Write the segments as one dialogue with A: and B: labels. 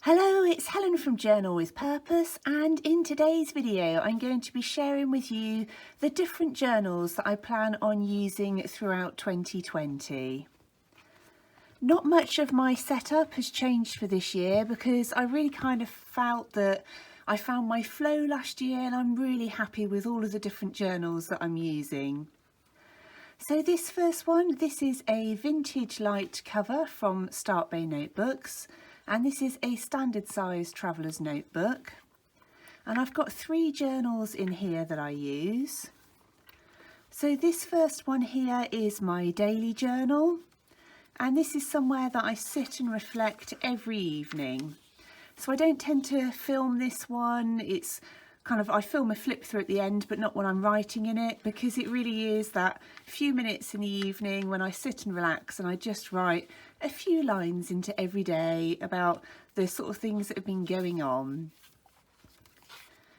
A: Hello, it's Helen from Journal with Purpose, and in today's video I'm going to be sharing with you the different journals that I plan on using throughout 2020. Not much of my setup has changed for this year because I really kind of felt that I found my flow last year and I'm really happy with all of the different journals that I'm using. So this first one, this is a vintage light cover from Start Bay Notebooks. And this is a standard size traveller's notebook. And I've got 3 journals in here that I use. So this first one here is my daily journal. And this is somewhere that I sit and reflect every evening. So I don't tend to film this one. It's kind of, I film a flip through at the end, but not when I'm writing in it, because it really is that few minutes in the evening when I sit and relax and I just write a few lines into every day about the sort of things that have been going on.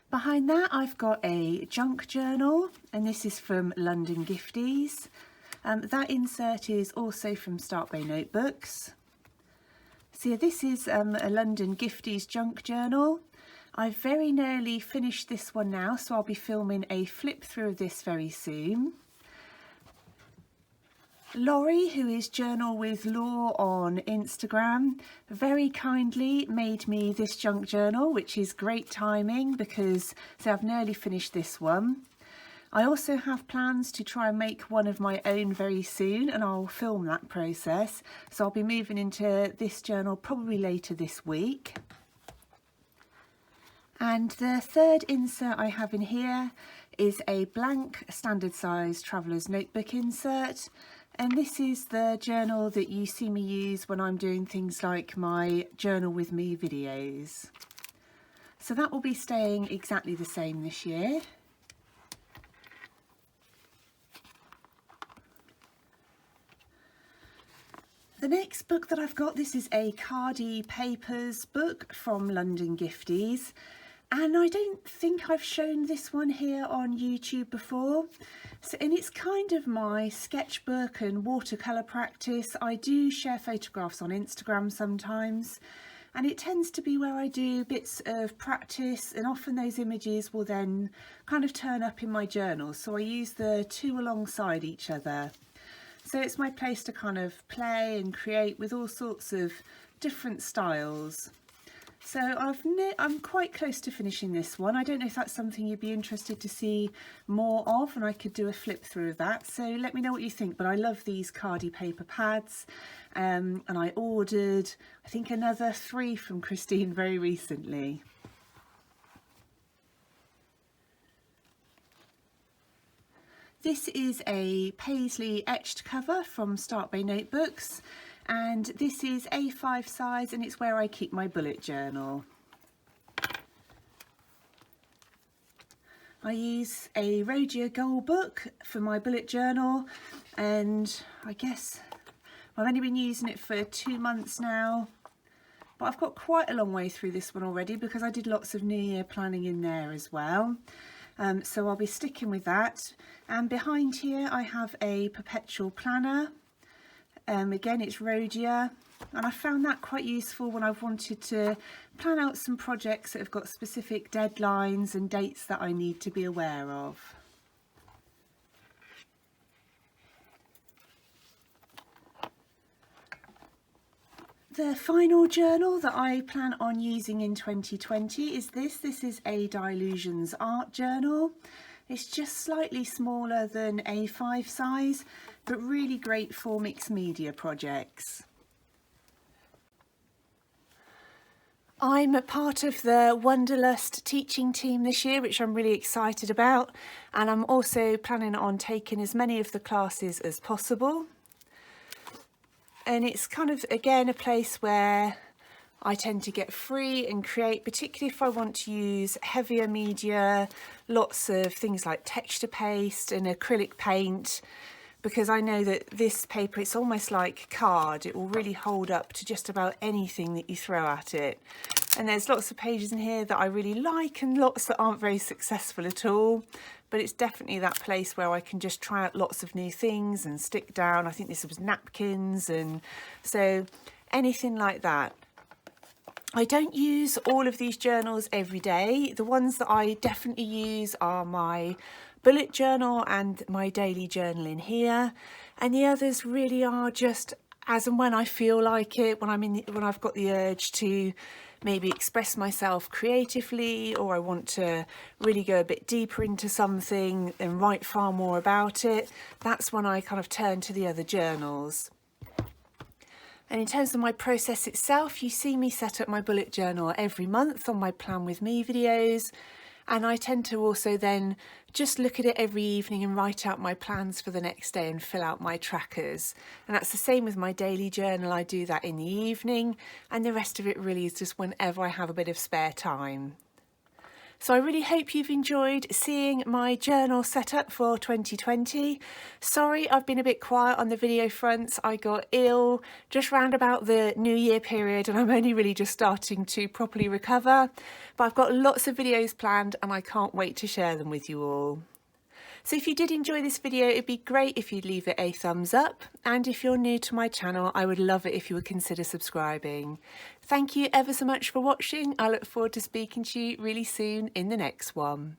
A: Behind that I've got a junk journal, and this is from London Gifties. That insert is also from Start Bay Notebooks. So yeah, this is a London Gifties junk journal. I've very nearly finished this one now, so I'll be filming a flip through of this very soon. Laurie, who is Journal with Law on Instagram, very kindly made me this junk journal, which is great timing because so I've nearly finished this one. I also have plans to try and make one of my own very soon, and I'll film that process. So I'll be moving into this journal probably later this week. And the third insert I have in here is a blank standard size traveller's notebook insert. And this is the journal that you see me use when I'm doing things like my Journal with Me videos. So that will be staying exactly the same this year. The next book that I've got, this is a Khadi Papers book from London Gifties. And I don't think I've shown this one here on YouTube before. And it's kind of my sketchbook and watercolour practice. I do share photographs on Instagram sometimes, and it tends to be where I do bits of practice, and often those images will then kind of turn up in my journal. So I use the two alongside each other. So it's my place to kind of play and create with all sorts of different styles. So I'm quite close to finishing this one. I don't know if that's something you'd be interested to see more of, and I could do a flip through of that. So let me know what you think. But I love these Khadi paper pads, and I ordered, I think, another 3 from Christine very recently. This is a paisley etched cover from Start Bay Notebooks. And this is A5 size, and it's where I keep my bullet journal. I use a Rhodia Gold book for my bullet journal, and I guess I've only been using it for 2 months now, but I've got quite a long way through this one already because I did lots of New Year planning in there as well. So I'll be sticking with that. And behind here I have a perpetual planner. Again, it's Rhodia, and I found that quite useful when I've wanted to plan out some projects that have got specific deadlines and dates that I need to be aware of. The final journal that I plan on using in 2020 is this. This is a Dilutions art journal. It's just slightly smaller than A5 size, but really great for mixed media projects. I'm a part of the Wanderlust teaching team this year, which I'm really excited about, and I'm also planning on taking as many of the classes as possible. And it's kind of, again, a place where I tend to get free and create, particularly if I want to use heavier media, lots of things like texture paste and acrylic paint, because I know that this paper, it's almost like card. It will really hold up to just about anything that you throw at it. And there's lots of pages in here that I really like and lots that aren't very successful at all. But it's definitely that place where I can just try out lots of new things and stick down. I think this was napkins, and so anything like that. I don't use all of these journals every day. The ones that I definitely use are my bullet journal and my daily journal in here, and the others really are just as and when I feel like it, when I've got the urge to maybe express myself creatively, or I want to really go a bit deeper into something and write far more about it. That's when I kind of turn to the other journals. And in terms of my process itself, you see me set up my bullet journal every month on my Plan With Me videos. And I tend to also then just look at it every evening and write out my plans for the next day and fill out my trackers. And that's the same with my daily journal. I do that in the evening, and the rest of it really is just whenever I have a bit of spare time. So I really hope you've enjoyed seeing my journal set up for 2020. Sorry, I've been a bit quiet on the video fronts. I got ill just round about the New Year period, and I'm only really just starting to properly recover. But I've got lots of videos planned and I can't wait to share them with you all. So if you did enjoy this video, it'd be great if you'd leave it a thumbs up. And if you're new to my channel, I would love it if you would consider subscribing. Thank you ever so much for watching. I look forward to speaking to you really soon in the next one.